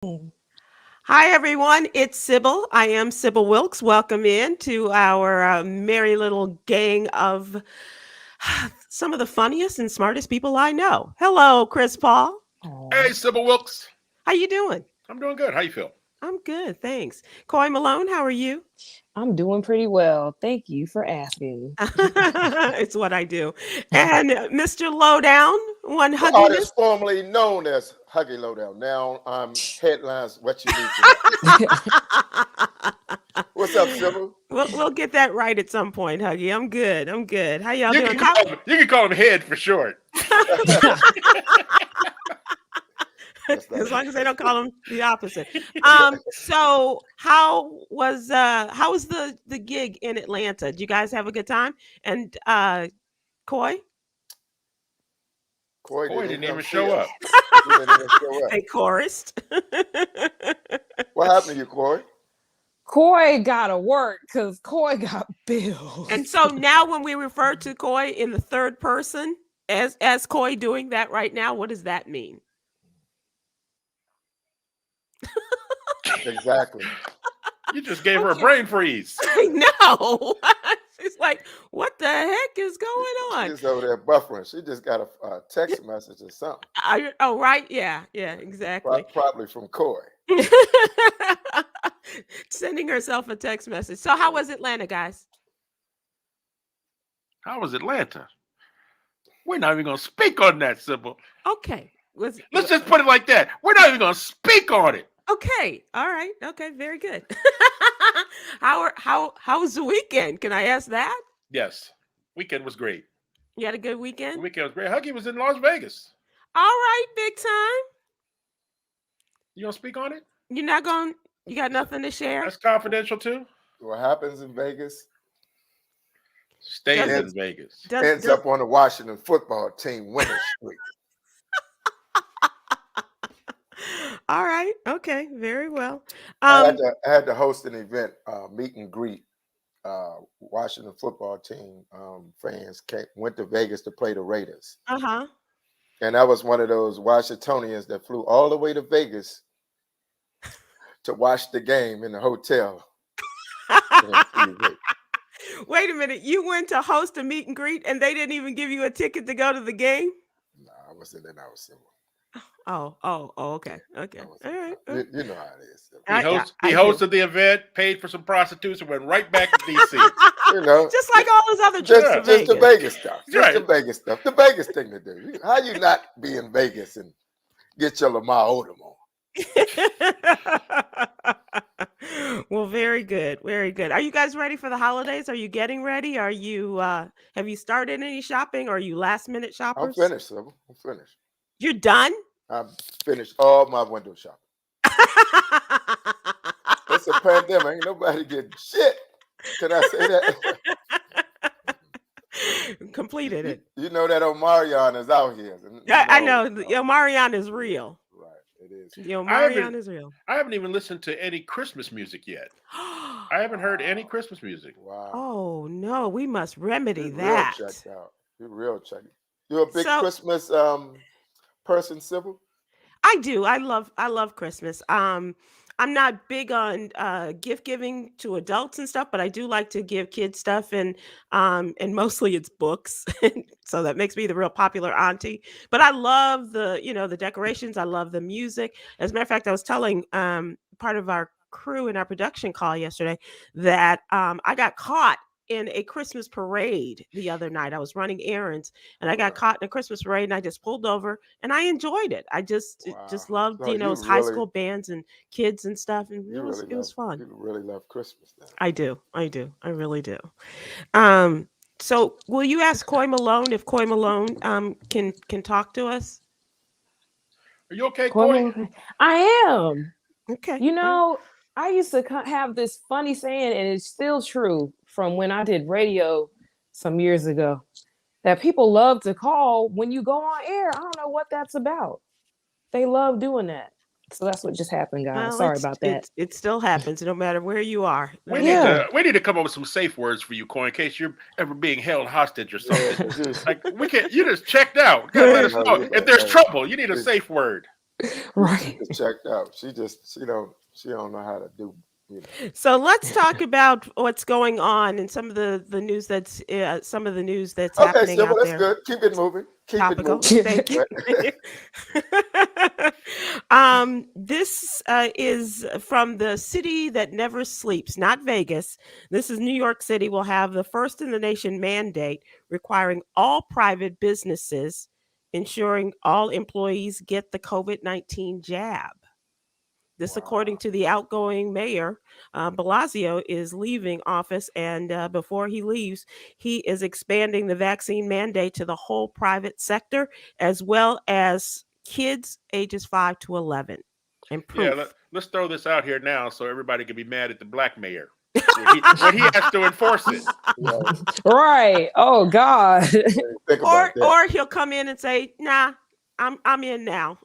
Hi, everyone. It's Sybil. I am Sybil Wilkes. Welcome in to our merry little gang of some of the funniest and smartest people I know. Hello, Chris Paul. Hey, Oh, Sybil Wilkes. How you doing? I'm doing good. How you feel? I'm good, thanks. Coy Malone, how are you? I'm doing pretty well. Thank you for asking. It's what I do. And Mr. Lowdown, one The Huggy artist Miss. formerly known as Huggy Lowdown. Now I'm headlines. What you need to know. What's up, Sybil? We'll get that right at some point, Huggy. I'm good. I'm good. How y'all You doing? can call him, you can call him Head for short. That's not As long as they it. don't call them the opposite. So how was the gig in Atlanta? Did you guys have a good time? And Coy, Coy Coy didn't didn't even come even see show us. up. He didn't even show up. they chorused. What happened to you, Coy? Coy gotta work because Coy got bills. And so now when we refer to Coy in the third person as Coy doing that right now, what does that mean? Exactly. You just gave her a Okay. brain freeze. I know. She's like, what the heck is going on? She's over there buffering. She just got a text message or something. Oh, right. Yeah, exactly. Probably from Coy. Sending herself a text message. So how was Atlanta, guys? How was Atlanta? We're not even going to speak on that, Sybil. Okay. Let's just put it like that. We're not even going to speak on it. Okay. All right. Okay, very good. How was the weekend? Can I ask that? Yes. Weekend was great. You had a good The weekend? weekend was great. Huggy was in Las Vegas. All right, big time. You going to speak on it? You're not going you got nothing to share? That's confidential too. What happens in Vegas Stays Does- in Vegas. ends up on the Washington football team winning streak. All right. Okay. Very well. I had to host an event, meet and greet. Washington football team fans went to Vegas to play the Raiders. Uh-huh. And I was one of those Washingtonians that flew all the way to Vegas to watch the game in the hotel. Wait a minute. You went to host a meet and greet and they didn't even give you a ticket to go to the game? No, I was in there. I was simple. Oh, okay. Okay. All right. You know how it is. He hosted the event, paid for some prostitutes, and went right back to DC. You know, Just like all those other trips to just the Vegas. Vegas stuff. Just Right. the Vegas stuff. The Vegas thing to do. How you not be in Vegas and get your Lamar Odom on? Well, very good. Very good. Are you guys ready for the holidays? Are you getting ready? Are you have you started any shopping? Or are you last minute I'm shoppers? finished, Sybil. I'm finished. You're done? I'm finished all my window shopping. It's a pandemic. Ain't nobody getting shit. Can I say that? Completed it. You know that Omarion is out here. I know. Marion is real. Right, it is. Marion is real. I haven't even listened to any Christmas music yet. I haven't heard any Christmas music. Wow. Oh no, we must remedy You're that. real checked out. You're real checked. You're a big So- Christmas person, Sybil? I do. I love Christmas. I'm not big on gift giving to adults and stuff, but I do like to give kids stuff and mostly it's books. So that makes me the real popular auntie. But I love the decorations. I love the music. As a matter of fact, I was telling part of our crew in our production call yesterday that I got caught in a Christmas parade the other night. I was running errands and I got caught in a Christmas parade and I just pulled over and I enjoyed it. I just loved, So you high really- school bands and kids and stuff. And You it was fun. You really love Christmas then. I do. I really do. So will you ask Coy Malone if Coy Malone can talk to us? Are you okay, Coy? I am. Okay. You know, I used to have this funny saying, and it's still true from when I did radio some years ago, that people love to call when you go on air. I don't know what that's about. They love doing that. So that's what just happened, guys. Well, Sorry about that. It still happens no matter where you are. We Yeah. need to come up with some safe words for you, Coy, in case you're ever being held hostage or something. Yeah. Like we can't. You just checked out. Gotta let us know if there's trouble. You need a safe word. Right. She's checked out. She don't know how to do. So let's talk about what's going on and some of the news that's Okay, happening Sybil, out that's there. good. Keep it moving. Keep it Topical. moving. Thank you. This is from the city that never sleeps, not Vegas. This is New York City. Will have the first in the nation mandate requiring all private businesses ensuring all employees get the COVID-19 jab. This, according to the outgoing mayor, Blasio, is leaving office, and before he leaves, he is expanding the vaccine mandate to the whole private sector, as well as kids ages 5 to 11. And Yeah, proof. let's throw this out here now so everybody can be mad at the black mayor when he has to enforce it. Right. Oh God. Think about that. Or he'll come in and say, "Nah, I'm in now.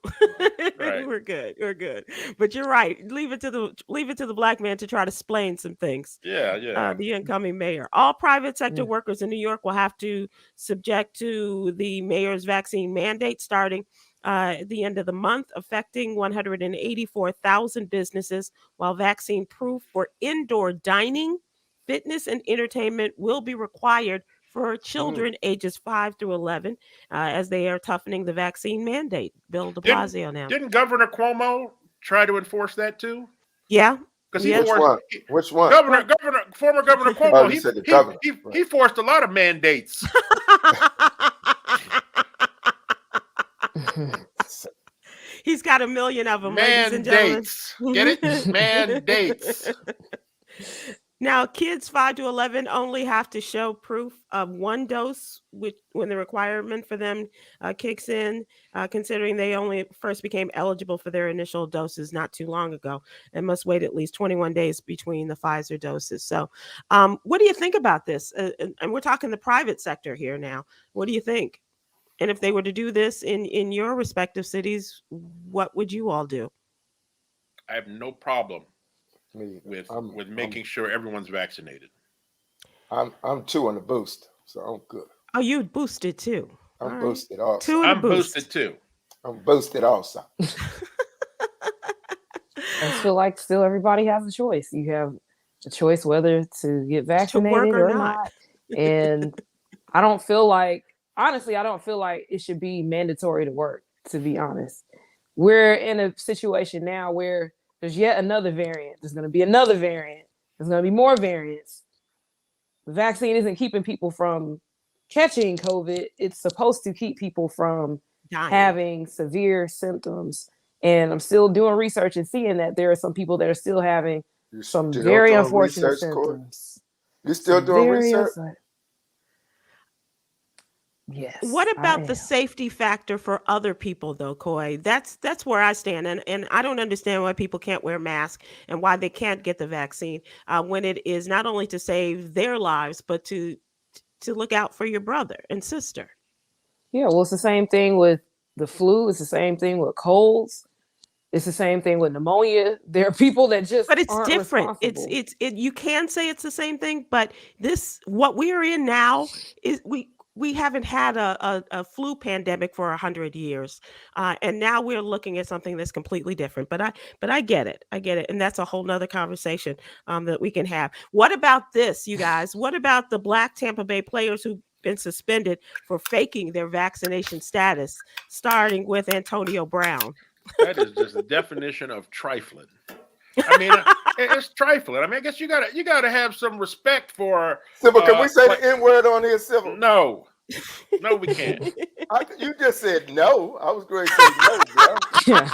Right. We're good." But you're right. Leave it to the black man to try to explain some things. Yeah. The incoming mayor. All private sector workers in New York will have to subject to the mayor's vaccine mandate starting at the end of the month, affecting 184,000 businesses, while vaccine proof for indoor dining, fitness, and entertainment will be required for children ages 5 through 11, as they are toughening the vaccine mandate. Bill de Blasio now. Didn't Governor Cuomo try to enforce that too? Yeah. Because Yeah. Which one? Former Governor Cuomo, Oh, you said the governor. he forced a lot of mandates. He's got a million of them, ladies and gentlemen. Get it? Mandates. Now, kids 5 to 11 only have to show proof of one dose when the requirement for them kicks in, considering they only first became eligible for their initial doses not too long ago and must wait at least 21 days between the Pfizer doses. So what do you think about this? And we're talking the private sector here now. What do you think? And if they were to do this in your respective cities, what would you all do? I have no problem with making sure everyone's vaccinated. I'm 2 on the boost, so I'm good. Oh, you boosted too. I'm boosted also. I'm boosted too. I'm boosted also. I feel like still everybody has a choice. You have a choice whether to get vaccinated or or not. And I don't feel like it should be mandatory to work, to be honest. We're in a situation now where there's yet another variant. There's going to be another variant. There's going to be more variants. The vaccine isn't keeping people from catching COVID. It's supposed to keep people from having severe symptoms. And I'm still doing research and seeing that there are some people that are still having some very unfortunate symptoms. You're still doing research? Yes. What about the safety factor for other people, though, Coy? That's where I stand, and I don't understand why people can't wear masks and why they can't get the vaccine when it is not only to save their lives but to look out for your brother and sister. Yeah, well, it's the same thing with the flu. It's the same thing with colds. It's the same thing with pneumonia. There are people that just but it's aren't different. It's you can say it's the same thing, but what we're in now is we haven't had a flu pandemic for 100 years, and now we're looking at something that's completely different. But I get it, and that's a whole nother conversation that we can have. What about this, you guys? What about the Black Tampa Bay players who've been suspended for faking their vaccination status, starting with Antonio Brown? That is just the definition of trifling. I mean, it's trifling. I mean, I guess you gotta have some respect for. Sybil, can we say the N-word on here, Sybil? No, we can't. You just said no. I was going to say no, bro.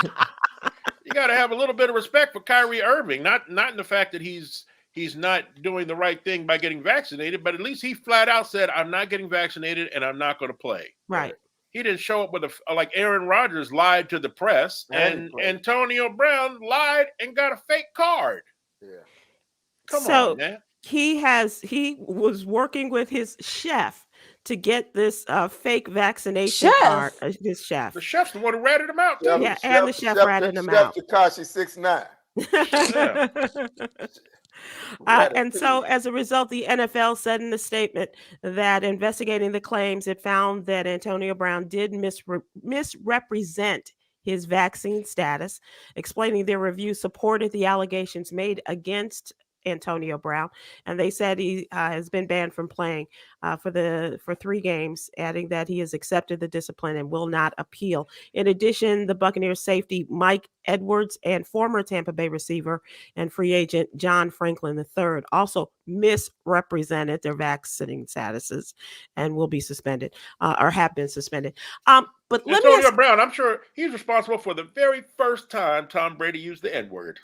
You gotta have a little bit of respect for Kyrie Irving. Not in the fact that he's not doing the right thing by getting vaccinated, but at least he flat out said, "I'm not getting vaccinated and I'm not going to play." Right. He didn't show up with like Aaron Rodgers lied to the press, and Antonio Brown lied and got a fake card. Yeah. Come on, man. He was working with his chef to get this fake vaccination card. His chef. The chef's the one who ratted him out, too. Yeah, and the chef ratted him out. Tekashi 6ix9ine. And so as a result, the NFL said in a statement that investigating the claims, it found that Antonio Brown did misrepresent his vaccine status, explaining their review supported the allegations made against Antonio Brown, and they said he has been banned from playing for 3 games, adding that he has accepted the discipline and will not appeal. In addition, the Buccaneers safety Mike Edwards and former Tampa Bay receiver and free agent John Franklin III also misrepresented their vaccine statuses and will be suspended or have been suspended. But let me Antonio Brown, I'm sure he's responsible for the very first time Tom Brady used the N-word.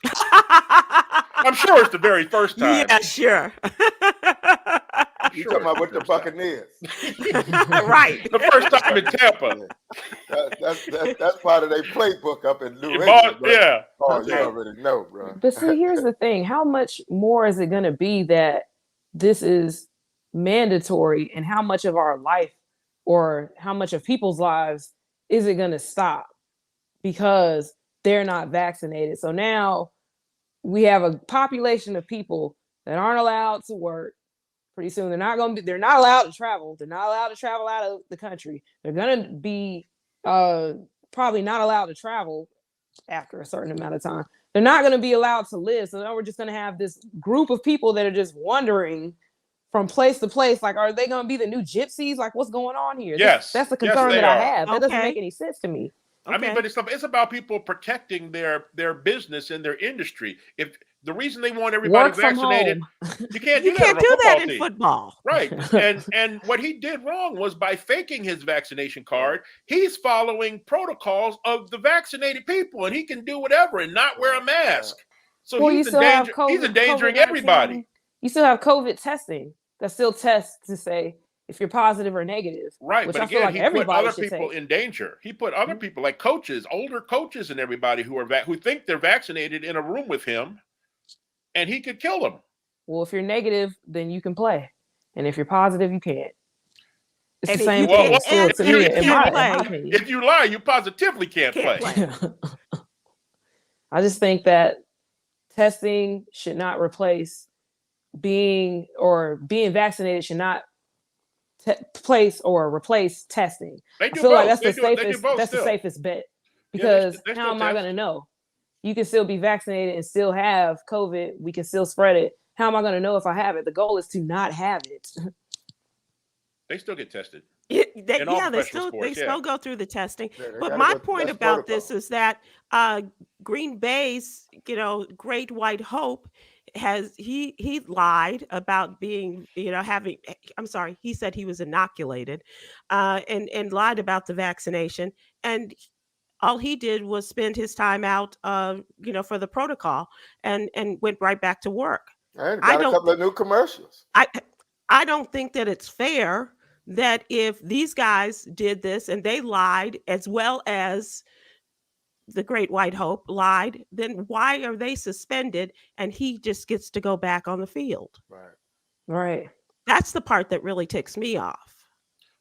I'm sure it's the very first time. Yeah, sure. You talking about with the Buccaneers? Right. The first time in Tampa. That's part of their playbook up in New England. Yeah. Oh, you already know, bro. But see, here's the thing. How much more is it going to be that this is mandatory, and how much of our life or how much of people's lives is it going to stop because they're not vaccinated? So now we have a population of people that aren't allowed to work. Pretty soon they're not allowed to travel. They're not allowed to travel out of the country. They're going to be probably not allowed to travel after a certain amount of time. They're not going to be allowed to live. So now we're just going to have this group of people that are just wandering from place to place. Like, are they going to be the new gypsies? Like, what's going on here? Yes. That's the concern that I have. That doesn't Okay. make any sense to me. I mean, but it's about people protecting their business and their industry. If the reason they want everybody Work from vaccinated, home. you can't You do can't that, do that team. in football. Right. And what he did wrong was by faking his vaccination card, he's following protocols of the vaccinated people, and he can do whatever and not wear a mask. So Well, he's endangering COVID-19. everybody. You still have COVID testing that still tests to say if you're positive or negative. Right. Which But I feel again, like he put everybody other should people take. in danger. He put other people like coaches, older coaches and everybody who think they're vaccinated in a room with him, and he could kill them. Well, if you're negative, then you can play. And if you're positive, you can't. It's And the if same you thing can't- still and to if you me, in can't my play, opinion. If you lie, you positively can't Can't play. play. I just think that testing should not replace being vaccinated should not replace testing. They I do feel like both. that's They do both that's the still. safest bet. Yeah, Because they how still am I test. going to know? You can still be vaccinated and still have COVID. We can still spread it. How am I going to know if I have it? The goal is to not have it. They still get tested. They professional still sports, yeah. still go through the testing. Yeah, they But gotta my go through point that about this protocol. is that Green Bay's, Great White Hope he lied about being, having. I'm sorry, he said he was inoculated, and lied about the vaccination, and all he did was spend his time out, for the protocol, and went right back to work. And I got a don't couple of new commercials. I don't think that it's fair that if these guys did this and they lied as well as the Great White Hope lied, then why are they suspended and he just gets to go back on the field? Right. Right. That's the part that really ticks me off.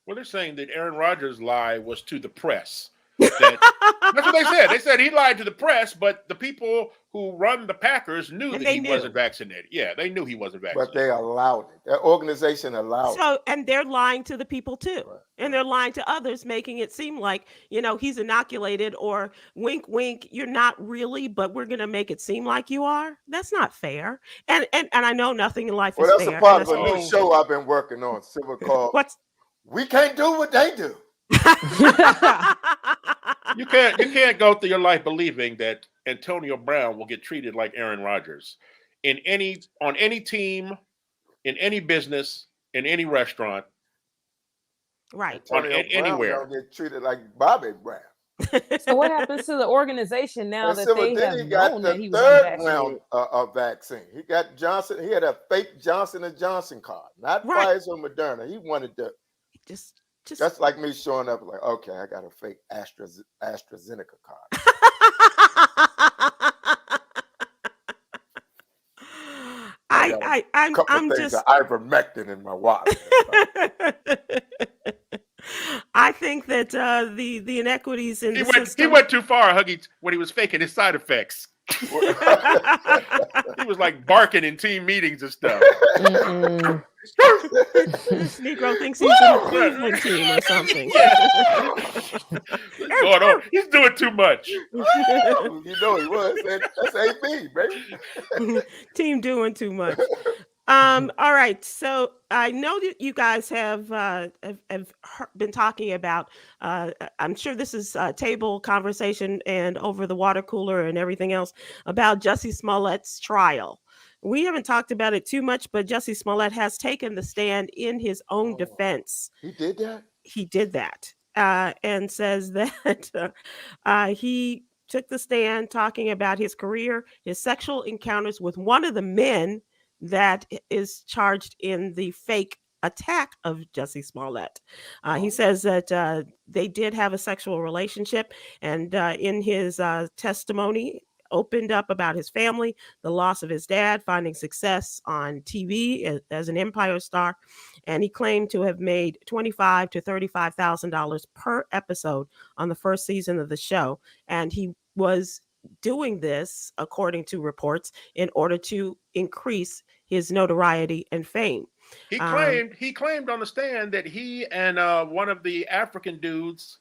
Well, they're saying that Aaron Rodgers' lie was to the press. That's what they said. They said he lied to the press, but the people who run the Packers knew And that they he knew. wasn't vaccinated. Yeah, they knew he wasn't vaccinated. But they allowed it. That organization allowed it. So, and they're lying to the people too. Right. And they're lying to others, making it seem like, he's inoculated, or wink, wink, you're not really, but we're going to make it seem like you are. That's not fair. And I know nothing in life Well, is that's fair. a part of and a that's new show I've been working on, Sybil, called What's We Can't Do What They Do. You can't go through your life believing that Antonio Brown will get treated like Aaron Rodgers on any team, in any business, in any restaurant. right. Antonio Brown anywhere. don't get treated like Bobby Brown. So what happens to the organization now And that Sybil, they then have he got known the that he was third unvaccinated? round of vaccine. He got Johnson. He had a fake Johnson & Johnson card, not Right. Pfizer or Moderna. He wanted the. Just That's like me showing up like, okay, I got a fake AstraZeneca card. I'm Couple things just of ivermectin in my wallet. I think that the inequities in He the went system. too far, Huggy, when he was faking his side effects. He was like barking in team meetings and stuff. Mm-mm. Negro thinks he's in the Cleveland team or something. What's going on? He's doing too much. You know he was. That's AB, baby. Team doing too much. All right. So I know that you guys have been talking about. I'm sure this is a table conversation and over the water cooler and everything else about Jussie Smollett's trial. We haven't talked about it too much, but Jussie Smollett has taken the stand in his own defense. He did that? He did that, and says that he took the stand talking about his career, his sexual encounters with one of the men that is charged in the fake attack of Jussie Smollett. He says that they did have a sexual relationship, and in his testimony, opened up about his family, the loss of his dad, finding success on TV as an Empire star, and he claimed to have made $25,000 to $35,000 per episode on the first season of the show, and he was doing this, according to reports, in order to increase his notoriety and fame. He claimed on the stand that he and one of the African dudes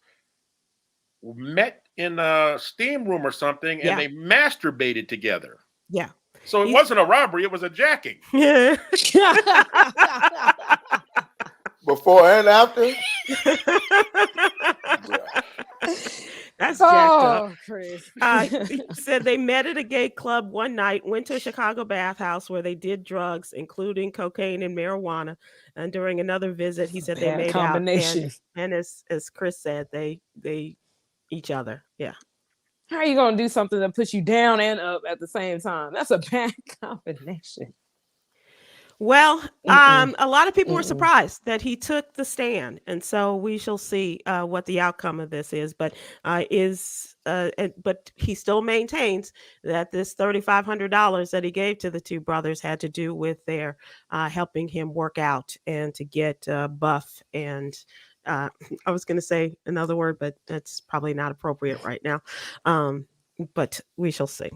met in a steam room or something, and they masturbated together. Yeah. So it wasn't a robbery, it was a jacking. Yeah. Before and after? That's jacked up. Chris. He said they met at a gay club one night, went to a Chicago bathhouse where they did drugs, including cocaine and marijuana. And during another visit, he said they made combination. out. And as Chris said, they each other. Yeah. How are you going to do something that puts you down and up at the same time? That's a bad combination. Well, a lot of people were surprised that he took the stand, and so we shall see what the outcome of this is. But but he still maintains that this $3,500 that he gave to the two brothers had to do with their helping him work out and to get buff. And I was going to say another word, but that's probably not appropriate right now. But we shall see.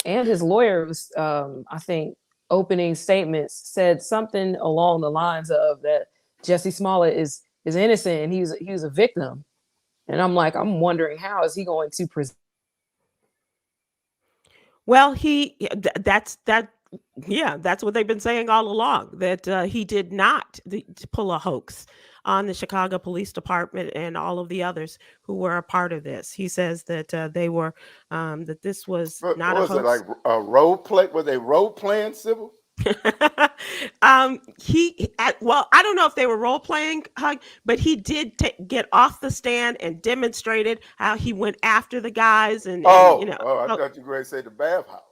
And his lawyer was, I think, opening statements said something along the lines of that Jussie Smollett is innocent and he was a victim. And I'm wondering, how is he going to present? Well, that's what they've been saying all along, that he did not pull a hoax on the Chicago Police Department and all of the others who were a part of this. He says that they were that this was not a hoax. Was it like a role play? Were they role playing, Sybil? Well, I don't know if they were role playing, Hug, but he did get off the stand and demonstrated how he went after the guys. And I thought you were going to say the bathhouse.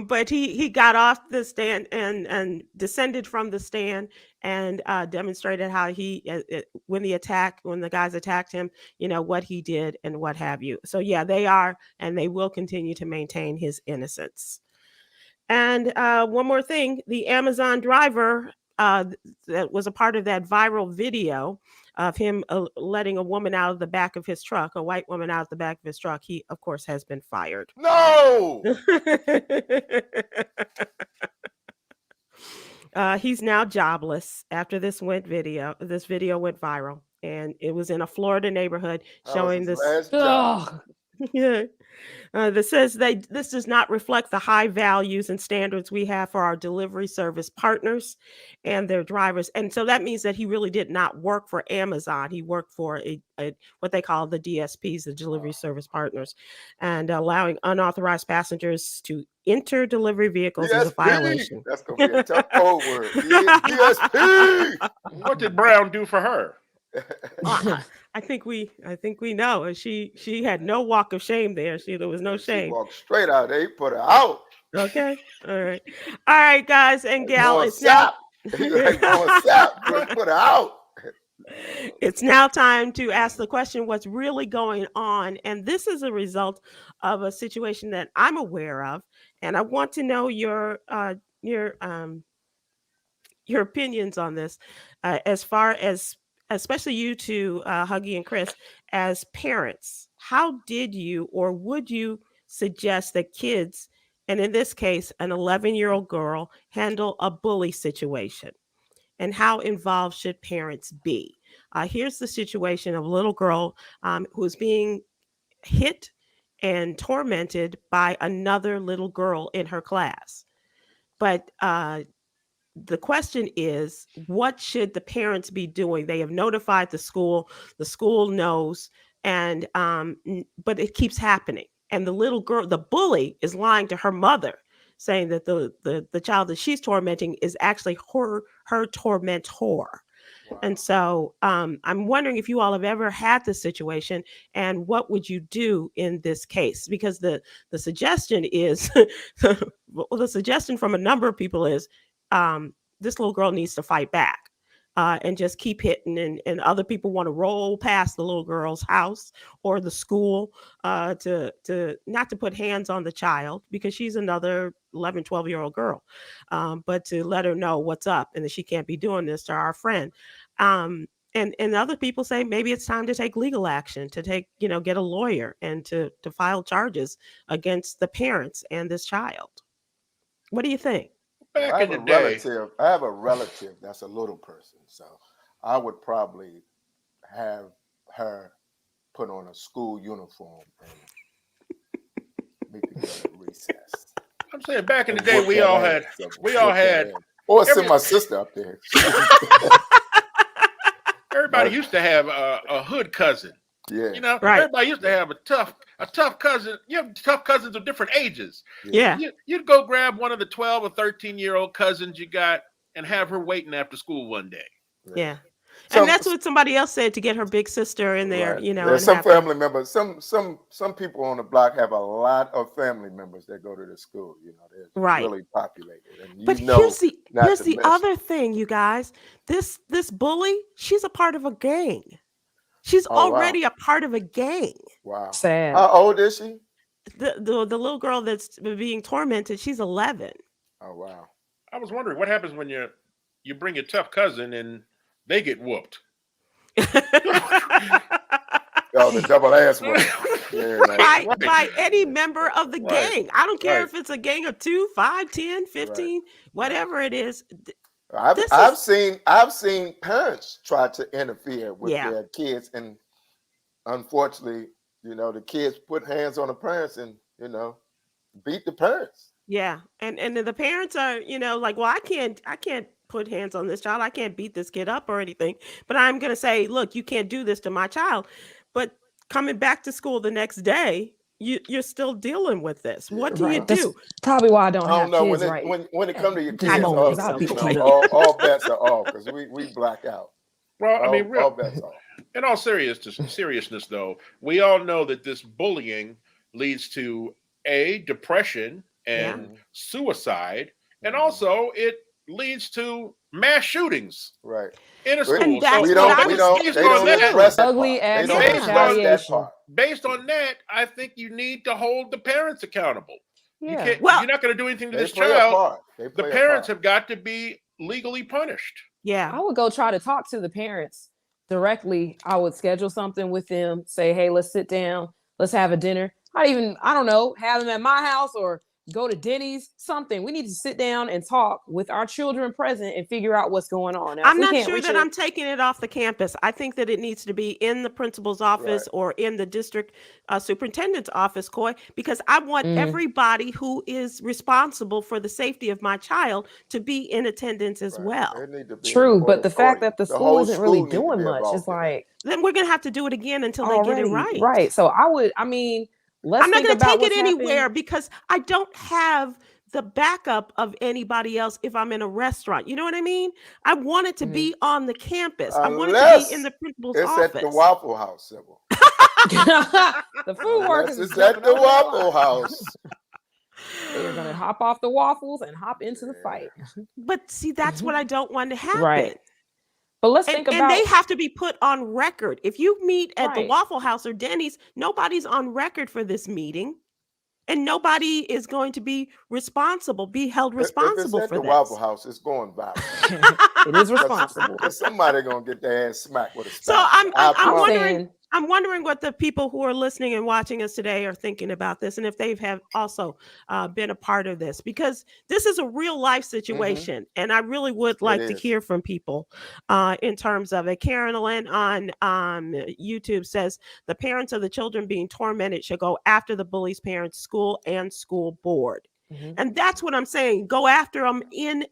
But he got off the stand and descended from the stand and demonstrated how when the guys attacked him, what he did and what have you. So yeah, they are, and they will continue to maintain his innocence. And one more thing, the Amazon driver that was a part of that viral video of him letting a woman out of the back of his truck, a white woman out of the back of his truck, he, of course, has been fired. No! He's now jobless after this video went viral, and it was in a Florida neighborhood showing this. Yeah. That says this does not reflect the high values and standards we have for our delivery service partners and their drivers. And so that means that he really did not work for Amazon. He worked for what they call the DSPs, the delivery service partners, and allowing unauthorized passengers to enter delivery vehicles is a violation. That's going to be a tough code word. DSP! What did Brown do for her? I think we know. She had no walk of shame there. There was no shame. She walked straight out. They put her out. Okay. All right, guys and gal. It's now. Put her out. It's now time to ask the question: what's really going on? And this is a result of a situation that I'm aware of, and I want to know your opinions on this, as far as, especially you two, Huggy and Chris, as parents. How did you or would you suggest that kids and in this case, an 11-year-old girl, handle a bully situation? And how involved should parents be? Here's the situation of a little girl who's being hit and tormented by another little girl in her class. But the question is, what should the parents be doing? They have notified the school knows, and but it keeps happening. And the little girl, the bully, is lying to her mother, saying that the child that she's tormenting is actually her tormentor. Wow. And so I'm wondering if you all have ever had this situation, and what would you do in this case? Because the suggestion is, well, the suggestion from a number of people is, this little girl needs to fight back. And just keep hitting, and other people want to roll past the little girl's house or the school to not to put hands on the child, because she's another 11, 12-year-old girl, but to let her know what's up and that she can't be doing this to our friend. And other people say maybe it's time to take legal action, to get a lawyer and to file charges against the parents and this child. What do you think? I Back in have the a day, relative. I have a relative that's a little person, so I would probably have her put on a school uniform and meet together at recess. I'm saying back in the And day, whoop we that all ass had, up, we whoop all that had, ass. Or send every- my sister up there. everybody used to have a hood cousin. Yeah. You know, Right. everybody used to have a tough cousin. You have tough cousins of different ages. Yeah. You'd go grab one of the 12 or 13-year-old cousins you got and have her waiting after school one day. Yeah. So- And that's what somebody else said, to get her big sister in there, Right. you know. There's and some have her- family members. Some people on the block have a lot of family members that go to the school. You know, they're Right. really populated. And But know here's the not to miss. other thing, you guys. This bully, she's a part of a gang. She's Oh, wow. already a part of a gang. Wow. Sad. How old is she? The little girl that's being tormented, she's 11. Oh, wow. I was wondering what happens when you bring your tough cousin and they get whooped. Oh, the double ass one. Yeah, by, like, by any member of the Right. gang. I don't care Right. if it's a gang of 2, 5, 10, 15, whatever it is. This I've seen parents try to interfere with Yeah. their kids, and unfortunately, the kids put hands on the parents and beat the parents. Yeah. And then the parents are, like, well, I can't put hands on this child. I can't beat this kid up or anything. But I'm going to say, look, you can't do this to my child. But coming back to school the next day, you're still dealing with this. What do you Right. That's do? probably why I don't I have don't know kids, right? when it comes to your I kids, won't, all, 'cause I'll beat you all bets are off because we black out. Well, I mean, All bets off. in all seriousness, though, we all know that this bullying leads to depression and suicide, and also it leads to mass shootings Right. in a school. And that's We what I don't. We was don't. based They on don't that- address that Ugly part. ass They don't address that retaliation. part. Based on that, I think you need to hold the parents accountable. You Yeah. can't, Well- you're not going to do anything to They this play a child. part. They The play a parents part. have got to be legally punished. Yeah. I would go try to talk to the parents directly. I would schedule something with them, say, hey, let's sit down, let's have a dinner. I don't know, have them at my house or go to Denny's, something. We need to sit down and talk with our children present and figure out what's going on. Now, if I'm we not can't sure reach that a- I'm taking it off the campus. I think that it needs to be in the principal's office or in the district superintendent's office, Coy, because I want everybody who is responsible for the safety of my child to be in attendance as Right. well. They need to be True, in but the fact order. that the school whole isn't really school need to doing be much involved is in that. like Then we're going to have to do it again until they get it already right. right. So let's I'm not think going to about take it what's anywhere happened. because I don't have the backup of anybody else if I'm in a restaurant. You know what I mean? I want it to be on the campus. I want it to Unless be in the principal's It's office. at the Waffle House, Sybil. The food workers Unless is it's at jumping the over that Waffle line. House. They're gonna hop off the waffles and hop into the fight. But see, that's what I don't want to happen. Right. But let's And, think and about they have to be put on record. If you meet at the Right. Waffle House or Denny's, nobody's on record for this meeting. And nobody is going to be held If it's responsible at for the this. Waffle House, it's going viral. it is responsible. Because somebody gonna get their ass smacked with a So spatula. I'm I'm promise. wondering, saying I'm wondering what the people who are listening and watching us today are thinking about this, and if they have also been a part of this, because this is a real life situation, and I really would like to hear from people in terms of it. Karen Lynn on YouTube says the parents of the children being tormented should go after the bully's parents, school and school board, and that's what I'm saying. Go after them in.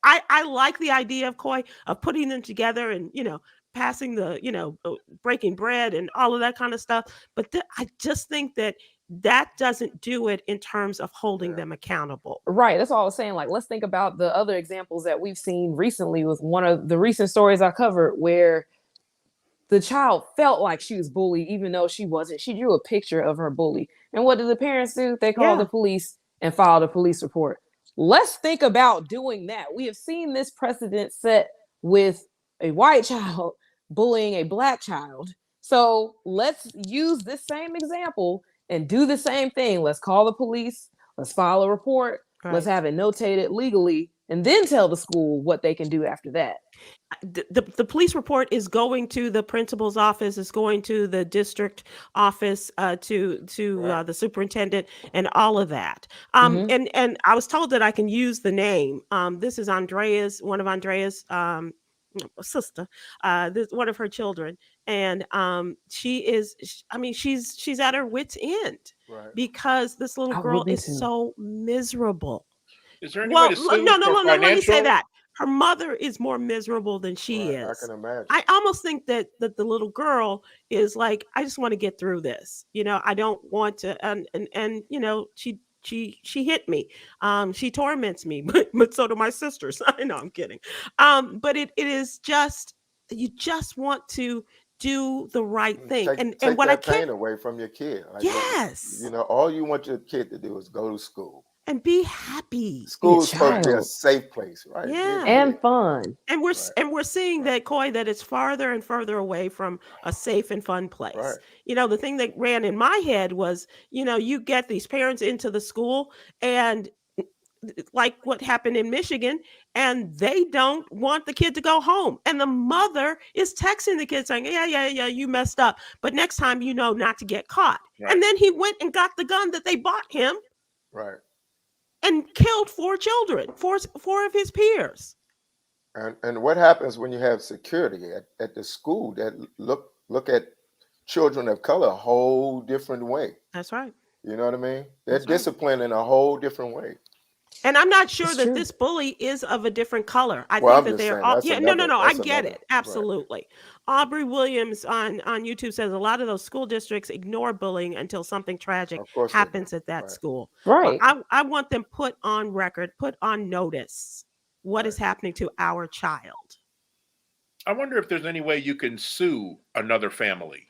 I like the idea of Coy of putting them together and passing the breaking bread and all of that kind of stuff, but I just think that doesn't do it in terms of holding them accountable. Right, that's all I was saying. Like, let's think about the other examples that we've seen recently. With one of the recent stories I covered where the child felt like she was bullied even though she wasn't. She drew a picture of her bully, and what did the parents do? They called the police and filed a police report. Let's think about doing that. We have seen this precedent set with a white child bullying a black child. So let's use this same example and do the same thing. Let's call the police. Let's file a report. Right. Let's have it notated legally, and then tell the school what they can do after that. The police report is going to the principal's office, is going to the district office, to the superintendent, and all of that. And I was told that I can use the name. This is one of Andrea's sister, one of her children, and she's at her wit's end, because this little girl is so miserable. Is there any way to sue no, for let me say financial? that. Her mother is more miserable than she is. I can imagine. I almost think that the little girl is like, I just want to get through this. I don't want to, and she hit me. She torments me, but so do my sisters. I know, I'm kidding. But it is just, you just want to do the right thing. Take what that pain away from your kid. Like, yes. All you want your kid to do is go to school. And be happy. School's supposed to be a safe place, right? Yeah, and fun. And we're seeing that, Coy, that it's farther and further away from a safe and fun place. Right. The thing that ran in my head was, you get these parents into the school, and like what happened in Michigan, and they don't want the kid to go home, and the mother is texting the kid saying, yeah, you messed up, but next time not to get caught. Right. And then he went and got the gun that they bought him. Right. And killed 4 children, four of his peers. And what happens when you have security at the school that look at children of color a whole different way? That's right. You know what I mean? They're disciplined in a whole different way. And I'm not sure that this bully is of a different color. I think that they're all. Yeah, no. I get it. Absolutely. Right. Aubrey Williams on YouTube says a lot of those school districts ignore bullying until something tragic happens at that school. Right. Well, I want them put on record, put on notice what is happening to our child. I wonder if there's any way you can sue another family.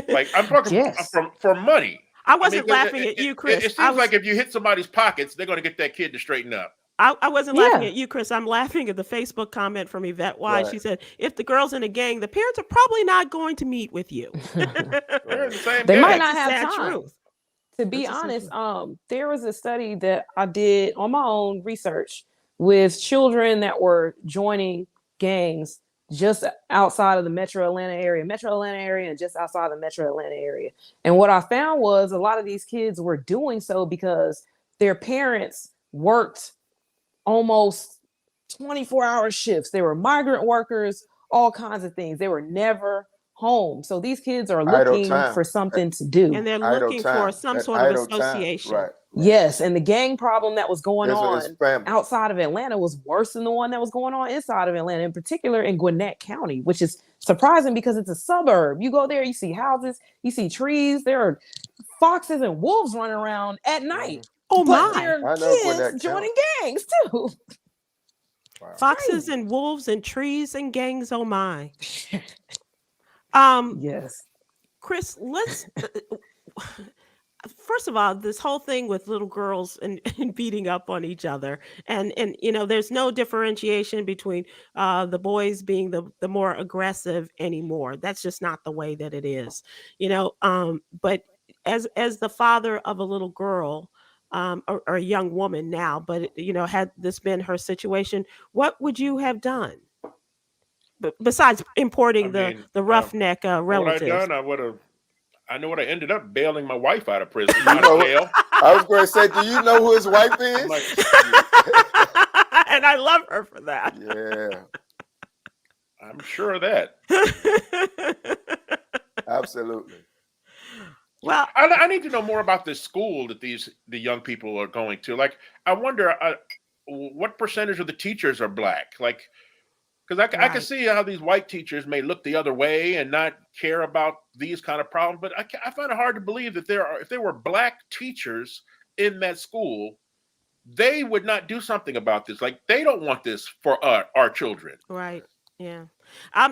Like, I'm talking for money. I wasn't laughing at you, Chris. It seems like if you hit somebody's pockets, they're going to get that kid to straighten up. I wasn't laughing at you, Chris. I'm laughing at the Facebook comment from Yvette Wise. She said, if the girl's in a gang, the parents are probably not going to meet with you. They're in the same they gang. might not have time. Truth. To be honest, there was a study that I did on my own research with children that were joining gangs just outside of the metro Atlanta area, and just outside the metro Atlanta area. And what I found was a lot of these kids were doing so because their parents worked almost 24-hour shifts. They were migrant workers, all kinds of things. They were never home. So these kids are looking for something to do. And they're looking for some sort of association. Right. Yes, and the gang problem that was going on outside of Atlanta was worse than the one that was going on inside of Atlanta, in particular in Gwinnett County, which is surprising because it's a suburb. You go there, you see houses, you see trees. There are foxes and wolves running around at night. Oh my! There are kids joining gangs too. Wow. Foxes and wolves and trees and gangs. Oh my! Yes, Chris. Let's. First of all, this whole thing with little girls and beating up on each other, and there's no differentiation between the boys being the more aggressive anymore. That's just not the way that it is, But as the father of a little girl, or a young woman now, but had this been her situation, what would you have done? besides importing I mean, the roughneck what I relatives. done, I know what I ended up bailing my wife out of prison, You out of know, jail. I was going to say, do you know who his wife I'm is? like, And I love her for that. Yeah, I'm sure of that. absolutely. Well, I need to know more about this school that the young people are going to. Like, I wonder what percentage of the teachers are black. Like, because I can right. see how these white teachers may look the other way and not care about these kind of problems. But I find it hard to believe that if there were black teachers in that school, they would not do something about this. Like, they don't want this for our children. Right. Yeah.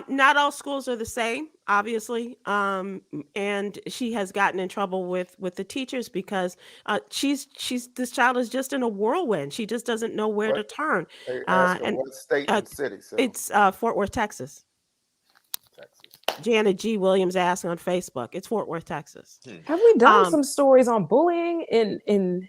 Not all schools are the same, obviously. And she has gotten in trouble with the teachers because this child is just in a whirlwind. She just doesn't know where to What turn. they ask her, And what state uh, and city? So it's Fort Worth, Texas. Texas. Janet G. Williams asked on Facebook. It's Fort Worth, Texas. Have we done Um, some stories on bullying in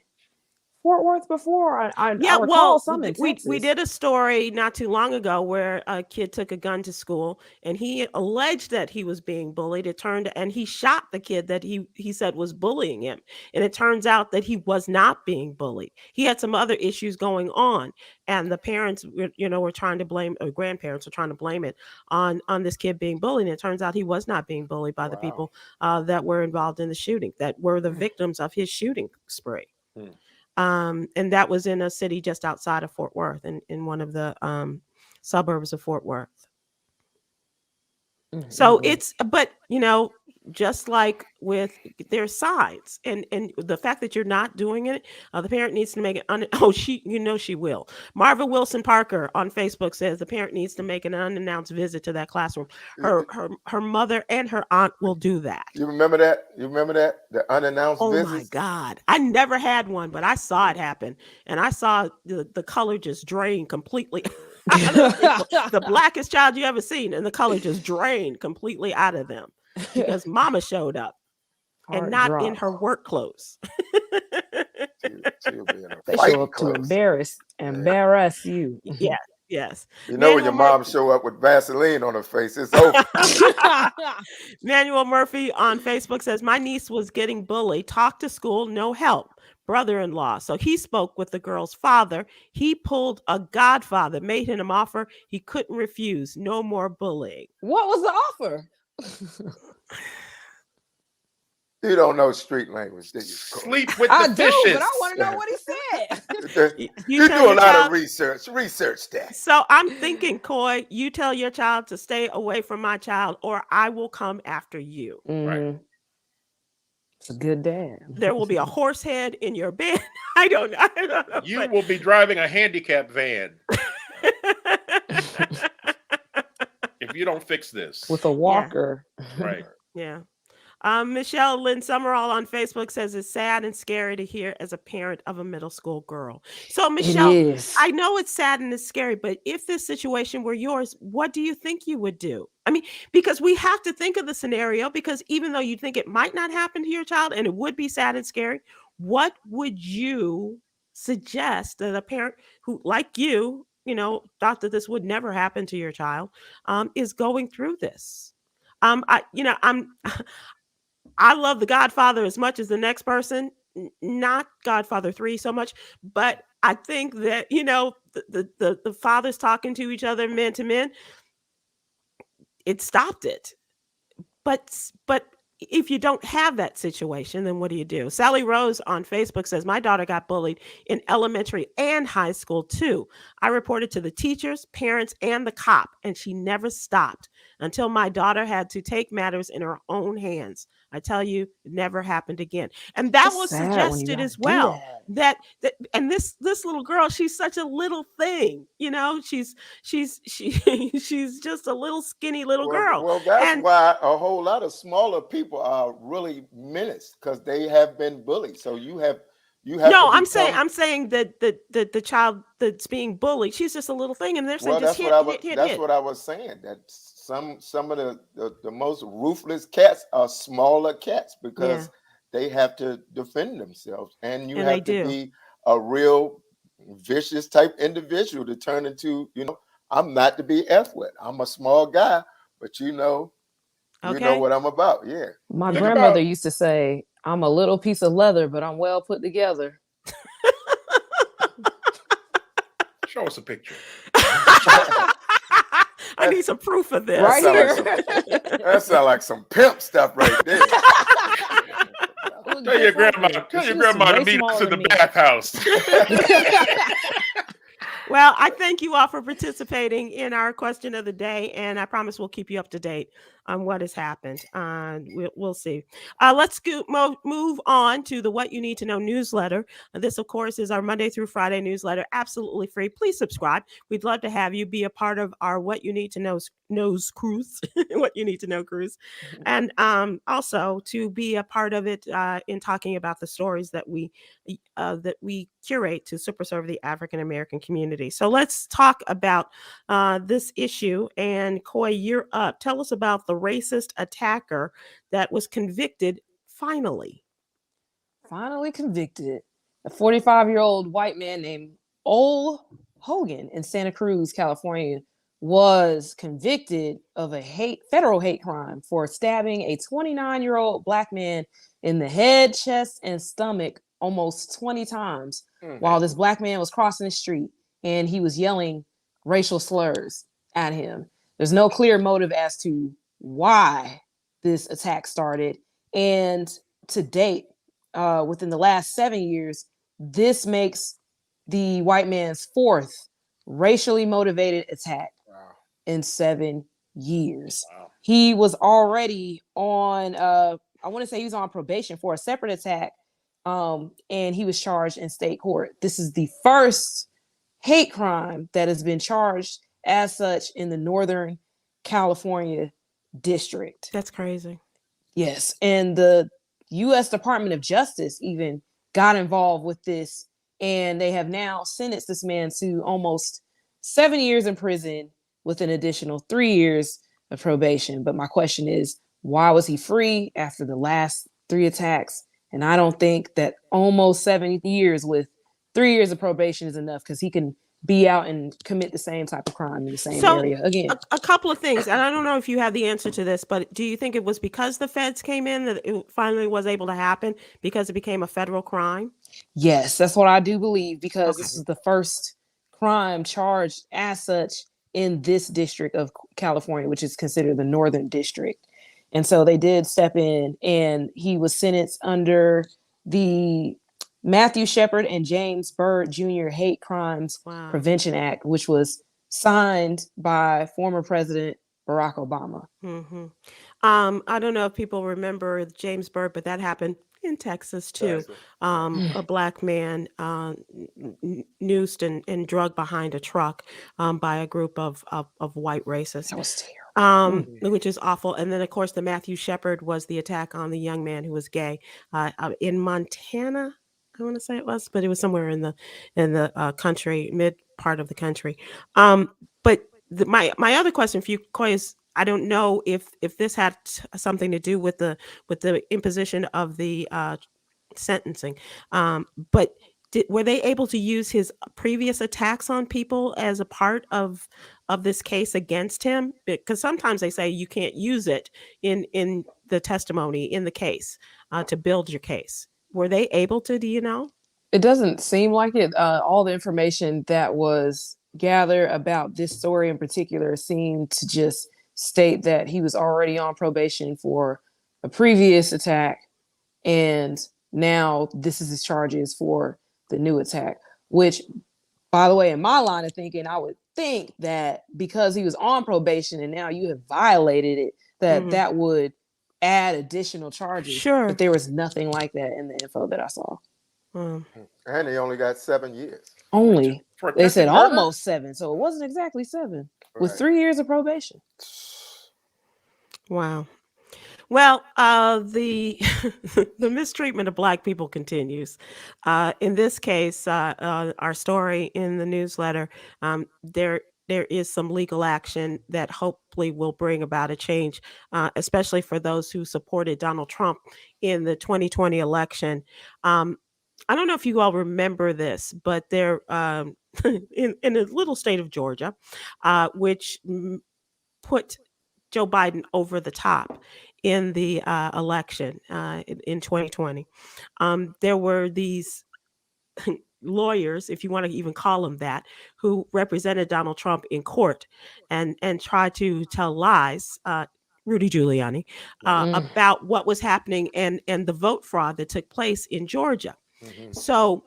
Fort Worth before? I Yeah, recall well, some in we Texas. did a story not too long ago where a kid took a gun to school and he alleged that he was being bullied. And he shot the kid that he said was bullying him. And it turns out that he was not being bullied. He had some other issues going on, and the parents, were trying to blame, or grandparents were trying to blame it on this kid being bullied. And it turns out he was not being bullied by the Wow. people that were involved in the shooting, that were the victims of his shooting spree. Hmm. And that was in a city just outside of Fort Worth, in one of the suburbs of Fort Worth. So but just like with their sides, and the fact that you're not doing it, the parent needs to make it. She will. Marva Wilson Parker on Facebook says the parent needs to make an unannounced visit to that classroom. Her mother and her aunt will do that. You remember that? You remember that? The unannounced Oh visits? my God. I never had one, but I saw it happen. And I saw the color just drain completely. The blackest child you ever seen, and the color just drained completely out of them because mama showed up and not in her work clothes. She'll be in her They fighting show up to clothes. embarrass you. Yes. You know when your mom show up with Vaseline on her face, it's over. Manuel Murphy on Facebook says, my niece was getting bullied. Talk to school, no help. Brother-in-law. So he spoke with the girl's father. He pulled a godfather, made him an offer he couldn't refuse. No more bullying. What was the offer? You don't know street language, do you? Sleep with I the do, fishes. but I want to know what he said. You do a lot of research. Research that. So I'm thinking, Coy, you tell your child to stay away from my child, or I will come after you. Right. It's a good dad. There will be a horse head in your bed. I don't know. You will be driving a handicap van if you don't fix this. With a walker. Right. Yeah. Michelle Lynn Summerall on Facebook says it's sad and scary to hear as a parent of a middle school girl. So Michelle, I know it's sad and it's scary, but if this situation were yours, what do you think you would do? I mean, because we have to think of the scenario, because even though you think it might not happen to your child and it would be sad and scary, what would you suggest that a parent who, like you, thought that this would never happen to your child, is going through this? I love The Godfather as much as the next person, not Godfather 3 so much, but I think that, the fathers talking to each other, men to men, it stopped it. But if you don't have that situation, then what do you do? Sally Rose on Facebook says, my daughter got bullied in elementary and high school too. I reported to the teachers, parents, and the cop, and she never stopped until my daughter had to take matters in her own hands. I tell you, it never happened again. And that was suggested as well. That and this little girl, she's such a little thing, she's just a little skinny little girl. Well, that's why a whole lot of smaller people are really menaced, because they have been bullied. So you have. No, I'm saying that the child that's being bullied, she's just a little thing, and they're saying just hit. That's what I was saying. That some of the most ruthless cats are smaller cats, because they have to defend themselves, and you have to be a real vicious type individual to turn into, I'm not to be F with. I'm a small guy, but you know what I'm about. Yeah. My Think grandmother about- used to say, I'm a little piece of leather, but I'm well put together. Show us a picture. I need some proof of this. Right here. That sounds like some pimp stuff right there. Tell your grandma to meet us in the bathhouse. Well, I thank you all for participating in our question of the day, and I promise we'll keep you up to date on what has happened. We'll see. Let's move on to the What You Need to Know newsletter. This, of course, is our Monday through Friday newsletter, absolutely free. Please subscribe. We'd love to have you be a part of our What You Need to Know cruise, What You Need to Know cruise, and also to be a part of it in talking about the stories that we curate to super serve the African American community. So let's talk about this issue. And Coy, you're up. Tell us about the racist attacker that was convicted finally. Finally convicted. A 45-year-old white man named Ol Hogan in Santa Cruz, California, was convicted of a federal hate crime for stabbing a 29-year-old black man in the head, chest, and stomach almost 20 times while this black man was crossing the street, and he was yelling racial slurs at him. There's no clear motive as to why this attack started. And to date, within the last 7 years, this makes the white man's fourth racially motivated attack in 7 years. Wow. He was already on, I want to say he was on probation for a separate attack, and he was charged in state court. This is the first hate crime that has been charged as such in the Northern California district. That's crazy. Yes, and the U.S. Department of Justice even got involved with this, and they have now sentenced this man to almost 7 years in prison with an additional 3 years of probation. But my question is, why was he free after the last 3 attacks? And I don't think that almost 7 years with 3 years of probation is enough, because he can be out and commit the same type of crime in the same area again. A couple of things, and I don't know if you have the answer to this, but do you think it was because the feds came in that it finally was able to happen, because it became a federal crime? Yes, that's what I do believe, because this is the first crime charged as such in this district of California, which is considered the Northern District. And so they did step in, and he was sentenced under the Matthew Shepard and James Byrd Jr. Hate Crimes Prevention Act, which was signed by former President Barack Obama. Mm-hmm. I don't know if people remember James Byrd, but that happened in Texas too. A black man noosed and drugged behind a truck by a group of white racists. That was terrible. Which is awful. And then, of course, the Matthew Shepard was the attack on the young man who was gay in Montana. I want to say it was, but it was somewhere in the country, mid part of the country. But my other question for you, Coy, is I don't know if this had something to do with the imposition of the sentencing, but were they able to use his previous attacks on people as a part of this case against him? Because sometimes they say you can't use it in the testimony in the case to build your case. Were they able to? Do you know? It doesn't seem like it. All the information that was gathered about this story in particular seemed to just state that he was already on probation for a previous attack, and now this is his charges for the new attack, which, by the way, in my line of thinking, I would think that because he was on probation and now you have violated it, that would add additional charges. Sure. But there was nothing like that in the info that I saw. And he only got 7 years. Only. For They said attempted murder? almost 7, so it wasn't exactly 7 with Right. 3 years of probation. Wow. Well, the the mistreatment of Black people continues. In this case, our story in the newsletter, there is some legal action that hopefully will bring about a change, especially for those who supported Donald Trump in the 2020 election. I don't know if you all remember this, but they're in a little state of Georgia, which put Joe Biden over the top in the election in 2020. There were these lawyers, if you want to even call them that, who represented Donald Trump in court and tried to tell lies. Rudy Giuliani, about what was happening and the vote fraud that took place in Georgia. So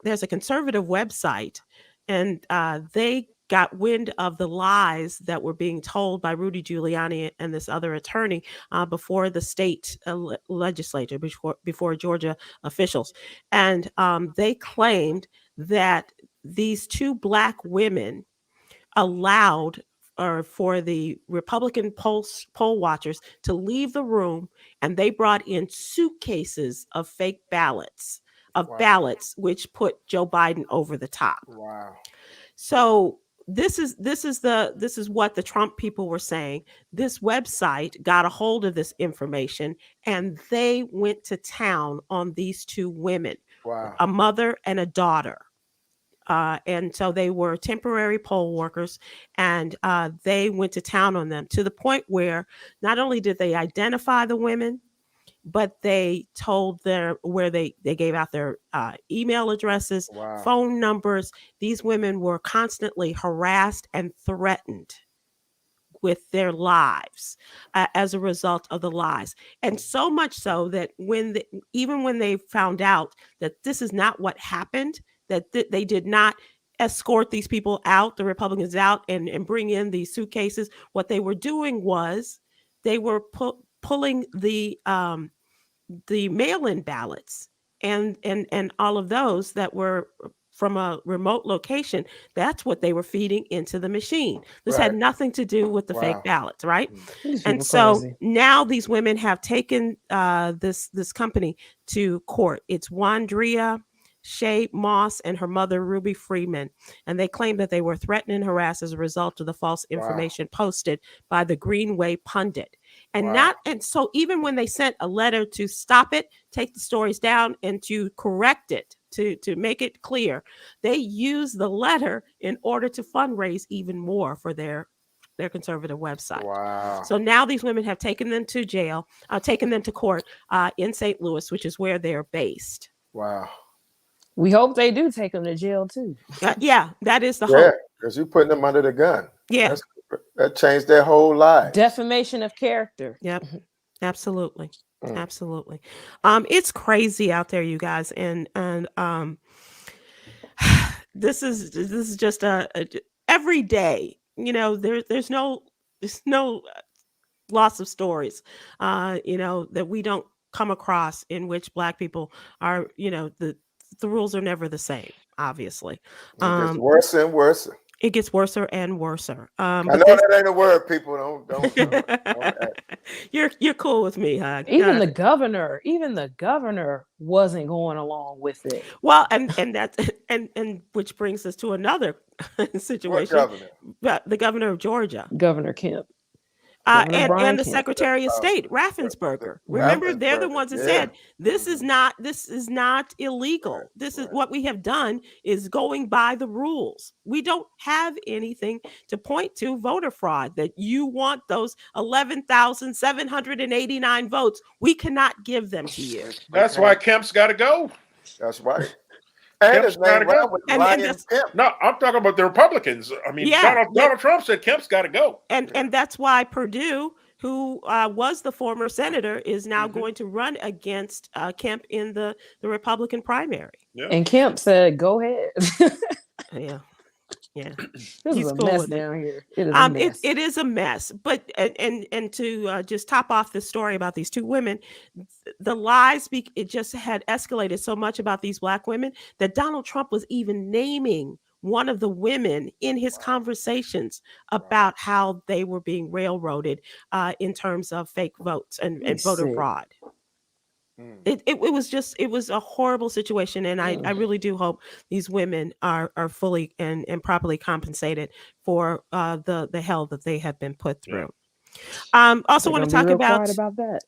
there's a conservative website, and they got wind of the lies that were being told by Rudy Giuliani and this other attorney before the state legislature, before Georgia officials. And they claimed that these two Black women allowed or for the Republican poll watchers to leave the room, and they brought in suitcases of fake ballots, which put Joe Biden over the top. Wow. So this is what the Trump people were saying. This website got a hold of this information, and they went to town on these two women, a mother and a daughter. And so they were temporary poll workers, and they went to town on them to the point where not only did they identify the women, but they told where they gave out their email addresses, phone numbers. These women were constantly harassed and threatened with their lives as a result of the lies. And so much so that even when they found out that this is not what happened, that they did not escort these people out, the Republicans out, and bring in these suitcases, what they were doing was they were pulling the mail-in ballots and all of those that were from a remote location. That's what they were feeding into the machine. This had nothing to do with the fake ballots, right? And so now these women have taken this company to court. It's Wandrea Shea Moss and her mother, Ruby Freeman. And they claim that they were threatened and harassed as a result of the false information posted by the Greenway pundit. And so even when they sent a letter to stop it, take the stories down, and to correct it, to make it clear, they used the letter in order to fundraise even more for their conservative website. So now these women have taken them to jail, taken them to court in St. Louis, which is where they're based. We hope they do take them to jail too. Yeah, that is the hope. Because you're putting them under the gun. Yeah. That changed their whole life. Defamation of character. Yep. Absolutely. Absolutely. It's crazy out there, you guys. And this is just every day, there's no loss of stories, that we don't come across in which Black people are, the rules are never the same, obviously. It gets worse and worse. It gets worse and worse. I know that ain't a word, people. Don't You're cool with me, Hug. Even the governor wasn't going along with it. Well, and that and which brings us to another situation. What governor? The governor of Georgia, Governor Kemp. And the Secretary of State, Raffensperger. Remember, they're the ones that said this is not illegal. This is what we have done is going by the rules. We don't have anything to point to voter fraud, that you want those 11,789 votes. We cannot give them to you. That's why Kemp's got to go. That's right. And his name No, I'm talking about the Republicans. I mean, Donald Trump said Kemp's got to go. And that's why Perdue, who was the former senator, is now going to run against Kemp in the Republican primary. Yeah. And Kemp said, "Go ahead." Yeah. This is a mess down here. It is a mess. It is a mess. But and to just top off this story about these two women, the lies, it just had escalated so much about these Black women that Donald Trump was even naming one of the women in his conversations about how they were being railroaded in terms of fake votes and voter fraud. It was a horrible situation, and I really do hope these women are fully and properly compensated for the hell that they have been put through. Also They're want to gonna be talk real about quiet about that.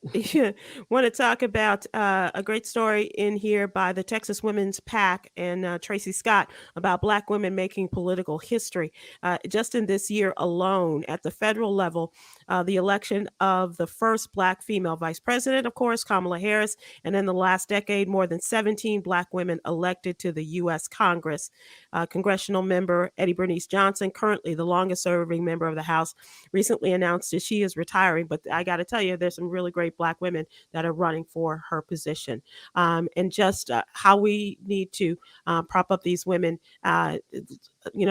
want to talk about a great story in here by the Texas Women's PAC and Tracy Scott about Black women making political history. Just in this year alone, at the federal level, the election of the first Black female vice president, of course, Kamala Harris, and in the last decade, more than 17 Black women elected to the U.S. Congress. Congressional member Eddie Bernice Johnson, currently the longest serving member of the House, recently announced that she is retiring. But I got to tell you, there's some really great Black women that are running for her position. And just how we need to prop up these women.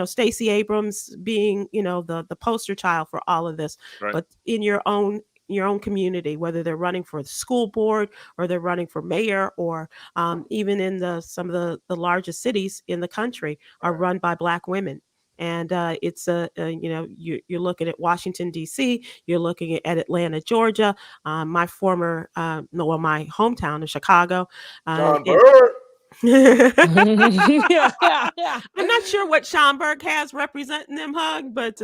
Stacey Abrams being, the poster child for all of this. Right. But in your own community, whether they're running for the school board or they're running for mayor, or even in some of the largest cities in the country are run by Black women. And you're looking at Washington, D.C., you're looking at Atlanta, Georgia, my hometown of Chicago. John Bird. I'm not sure what Schomburg has representing them, Hug, but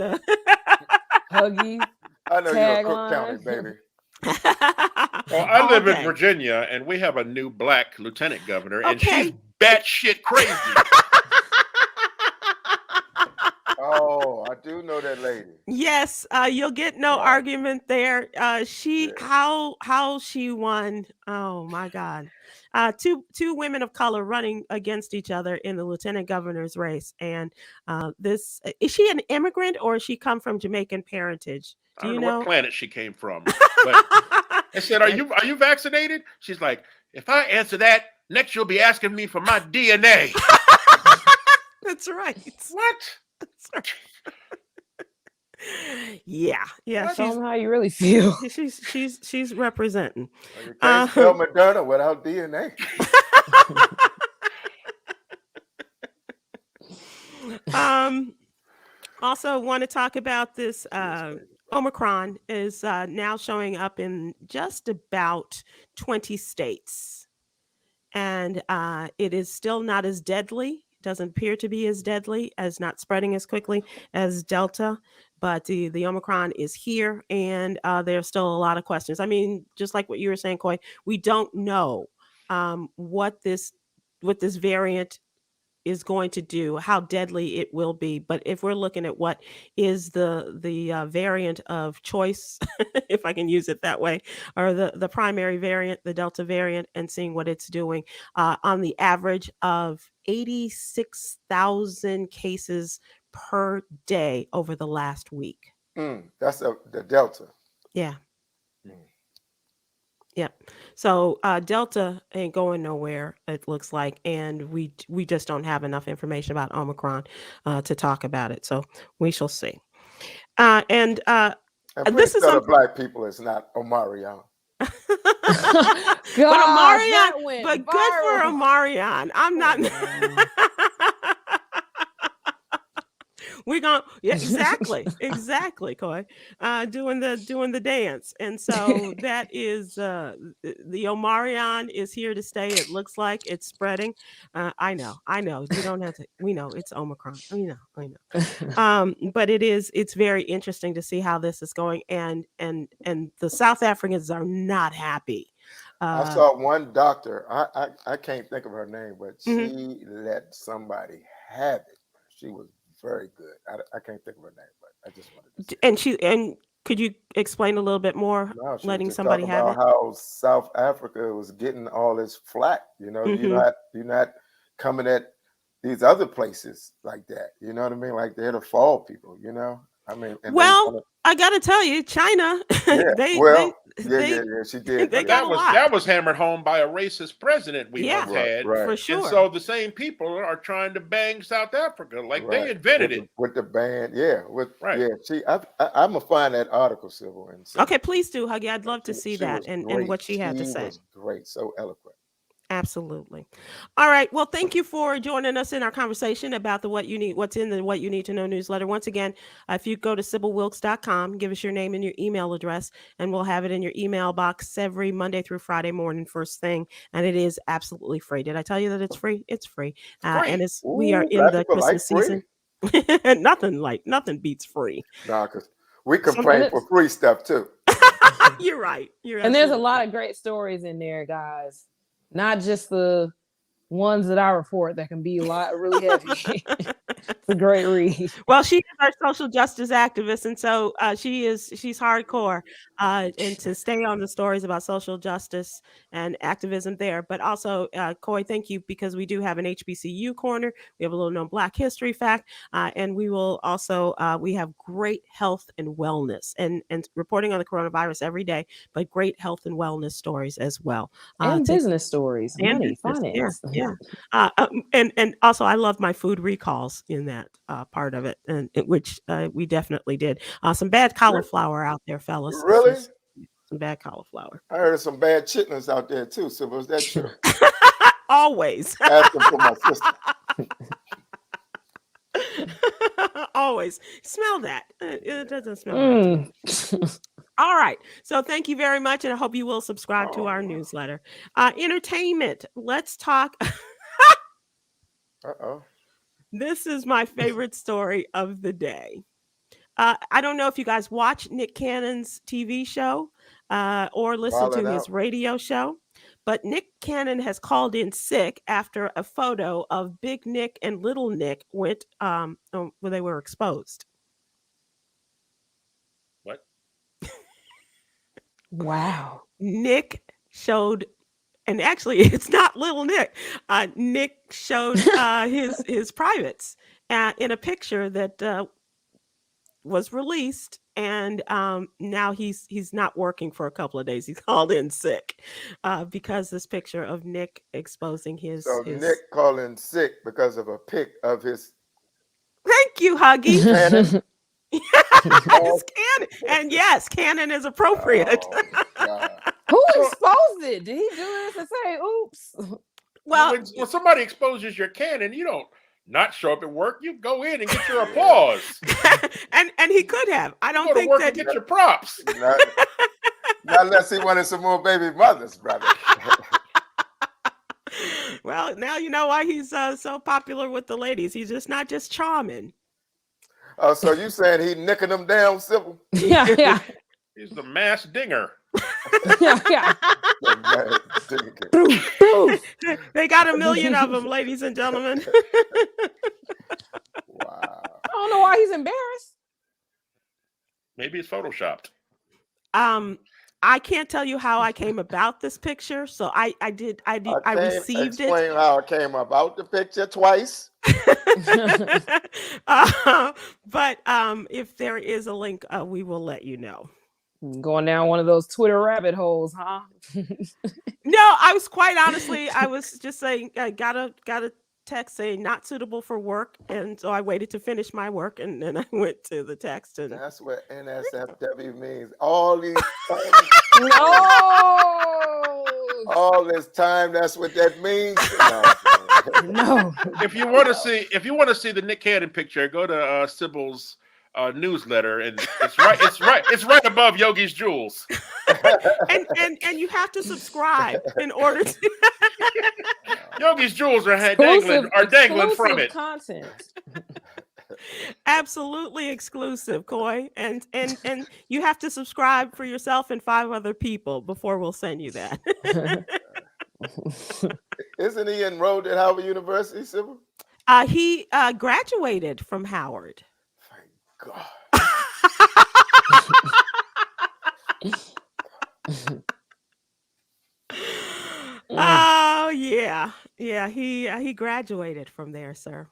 Huggy. I know you're a Cook County, baby. Well, I live in Virginia, and we have a new Black lieutenant governor, and she's batshit crazy. Oh, I do know that lady. Yes, you'll get no argument there. How she won. Oh my God. Two women of color running against each other in the lieutenant governor's race. And is she an immigrant, or she come from Jamaican parentage? I don't know what planet she came from. But I said, "Are you vaccinated?" She's like, "If I answer that, next you'll be asking me for my DNA." That's right. What? That's right. Yeah. Show them how you really feel. She's representing. Well, you can't spell Moderna without DNA. Also want to talk about this. Omicron is now showing up in just about 20 states, and it is still not as deadly. Doesn't appear to be as deadly, as not spreading as quickly as Delta, but the Omicron is here, and there's still a lot of questions. I mean, just like what you were saying, Coy, we don't know what this variant is going to do, how deadly it will be. But if we're looking at what is the variant of choice, if I can use it that way, or the primary variant, the Delta variant, and seeing what it's doing on the average of 86,000 cases per day over the last week. That's the Delta. Yeah. Yep. So Delta ain't going nowhere, it looks like, and we just don't have enough information about Omicron to talk about it. So we shall see. And this is the Black people is not Omarion. But Omarion, but good for Omarion. I'm not. We're gonna exactly, Coy, doing the dance, and so that is the Omarion is here to stay. It looks like it's spreading. I know. You don't have to. We know it's Omicron. We know. But it's very interesting to see how this is going, and the South Africans are not happy. I saw one doctor. I can't think of her name, but she let somebody have it. She was very good. I can't think of her name, but I just wanted to say. And could you explain a little bit more? No, letting somebody have it. How South Africa was getting all this flack. You're not coming at these other places like that. You know what I mean? Like they're the fall people. I mean. I gotta tell you, China. She did. That was hammered home by a racist president we once had, for sure. And so the same people are trying to bang South Africa, like they invented it with the band. I'm gonna find that article, Sybil. Okay, please do, Huggy. I'd love to see that and what she had to say. Was great, so eloquent. Absolutely. All right. Well, thank you for joining us in our what's in the What You Need to Know newsletter. Once again, if you go to SybilWilkes.com, give us your name and your email address, and we'll have it in your email box every Monday through Friday morning, first thing. And it is absolutely free. Did I tell you that it's free? It's free. And we are in the Christmas season. Nothing beats free. Nah, because We complain for free stuff too. You're right. And there's a lot of great stories in there, guys. Not just the ones that I report that can be really heavy. It's a great read. Well, she is our social justice activist, and so she's hardcore, and to stay on the stories about social justice and activism there. But also, Coy, thank you, because we do have an HBCU corner. We have a little known Black history fact, and we will also we have great health and wellness and reporting on the coronavirus every day, but great health and wellness stories as well, and business stories, money, finance. Yeah. And also, I love my food recalls in that part of it, and which we definitely did. Some bad cauliflower out there, fellas. Really? Some bad cauliflower. I heard of some bad chitlins out there too. So was that true? Always. Asking for my sister. Always. Smell that. It doesn't smell right. All right. So thank you very much, and I hope you will subscribe to our newsletter. Entertainment. Let's talk. Uh-oh. This is my favorite story of the day. I don't know if you guys watch Nick Cannon's TV show or listen to his radio show, but Nick Cannon has called in sick after a photo of Big Nick and Little Nick went where they were exposed. What? Wow. Nick showed, and actually it's not Little Nick. Nick showed his privates in a picture that was released, and now he's not working for a couple of days. He's called in sick because this picture of Nick exposing his. So Nick calling sick because of a pic of his. Thank you, Huggy. Cannon. It's Cannon, and yes, Cannon is appropriate. Oh, who exposed it? Did he do this and say, "Oops"? Well, when somebody exposes your cannon, you don't not show up at work. You go in and get your applause. and he could have. I don't Go to think work that and get your props. not unless he wanted some more baby mothers, brother. Well, now you know why he's so popular with the ladies. He's just not just charming. Oh, so you saying he nicking them down, Sybil? Yeah. He's the mass dinger. Yeah. They got 1 million of them, ladies and gentlemen. Wow. I don't know why he's embarrassed. Maybe it's photoshopped. I can't tell you how I came about this picture, so I received it. Explain how I came about the picture twice. But if there is a link, we will let you know. Going down one of those Twitter rabbit holes, huh? No, I was quite honestly, I was just saying, I got a text saying not suitable for work, and so I waited to finish my work, and then I went to the text. And That's what NSFW means. All these all this time, that's what that means. No. If you want to see the Nick Cannon picture, go to Sybil's newsletter, and it's right above Yogi's Jewels. and you have to subscribe in order to. Yogi's Jewels are dangling from it. Content. Absolutely exclusive, Coy, and you have to subscribe for yourself and 5 other people before we'll send you that. Isn't he enrolled at Howard University, Sybil? He graduated from Howard. Thank God. Oh yeah. He graduated from there, sir.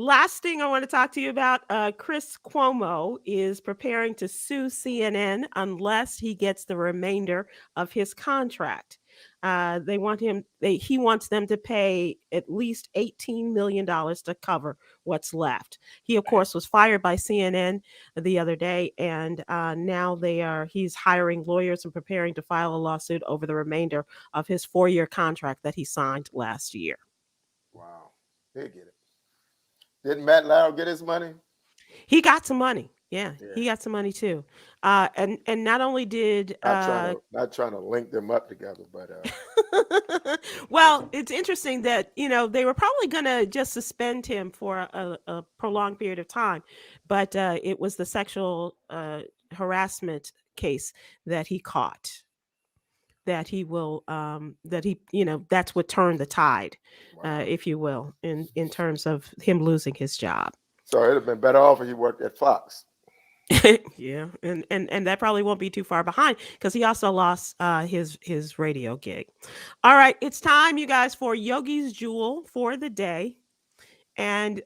Last thing I want to talk to you about, Chris Cuomo is preparing to sue CNN unless he gets the remainder of his contract. He wants them to pay at least $18 million to cover what's left. He, of course, was fired by CNN the other day, and now he's hiring lawyers and preparing to file a lawsuit over the remainder of his 4-year contract that he signed last year. Wow. He'll get it. Didn't Matt Lauer get his money? He got some money. Yeah, Yeah. he got some money too. And not only did Not trying to link them up together, but well, it's interesting that they were probably gonna just suspend him for a prolonged period of time, but it was the sexual harassment case that he caught that he will that he that's what turned the tide, wow. if you will, in terms of him losing his job. So it'd have been better off if he worked at Fox. Yeah, and that probably won't be too far behind because he also lost his radio gig. All right, it's time, you guys, for Yogi's Jewel for the day, and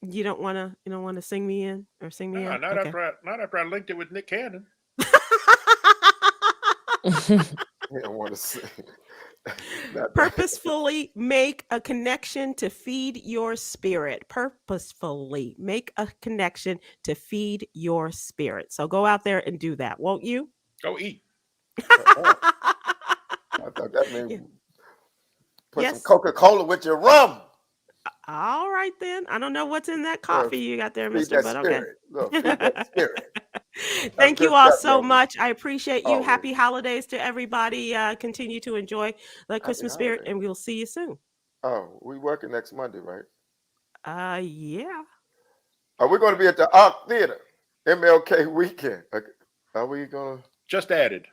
you don't want to sing me in or sing me Nah, in. not Okay. after I linked it with Nick Cannon. He don't want to see. Purposefully make a connection to feed your spirit. Purposefully make a connection to feed your spirit. So go out there and do that, won't you? Go eat. I thought that meant Yeah. put some Yes. Coca-Cola with your rum. All right then. I don't know what's in that coffee you got there, Feed mister, that but okay. spirit. Look, feed that spirit. Thank good you all stuff, so Yogi. much. I appreciate you. Always. Happy holidays to everybody. Continue to enjoy the Christmas spirit, holidays. and we'll see you soon. Oh, we working next Monday, right? Yeah. We're going to be at the Arc Theater, MLK weekend. Are we going to? Just added.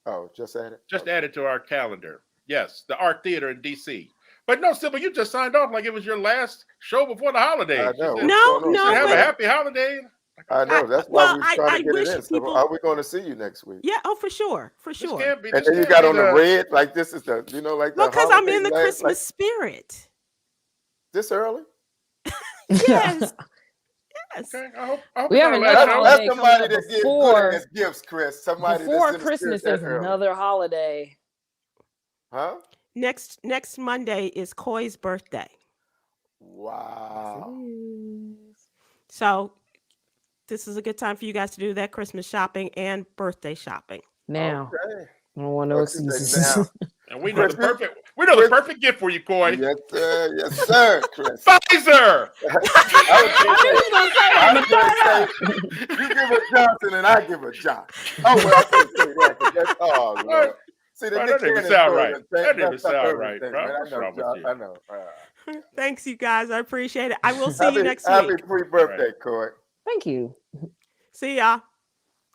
Oh, just add it? Just added to our calendar. Yes, the Art Theater in D.C. But no, Sybil, you just signed off like it was your last show before the holidays. I know. You said, No, you said have but a happy holiday. I know. That's why well, we were trying I to get wish it in. So people. are we going to see you next week? Yeah. Oh, for sure. For This sure. can't be. And This then you can't got be on the red, like this is the, like Well, the because I'm holiday in the last, Christmas like spirit. this early? Yes. Yes. Okay, I hope We it's have our another last show. holiday That's somebody coming up that gets good before- at his gifts, Chris. Somebody Before that's in the Christmas, spirit there's that early. another holiday. Huh? Next Monday is Coy's birthday. Wow. So this is a good time for you guys to do that Christmas shopping and birthday shopping. Now, Okay. I don't want no Oh, she said excuses. now. And we know the Chris, perfect gift for you, Coy. Yes, sir. Yes, sir, Chris. Pfizer. I was gonna say, you give a Johnson and I give a John. Oh, well, I can't say that. 'Cause that's, oh, Lord. See, the Bro, Nick that didn't Cannon sound story right. done That didn't messed up sound right, everything, bro. man. What's I know, wrong with John. you? I know. Thanks, you guys. I appreciate it. I will see you next Happy week. pre-birthday, Coy. Thank you. See y'all.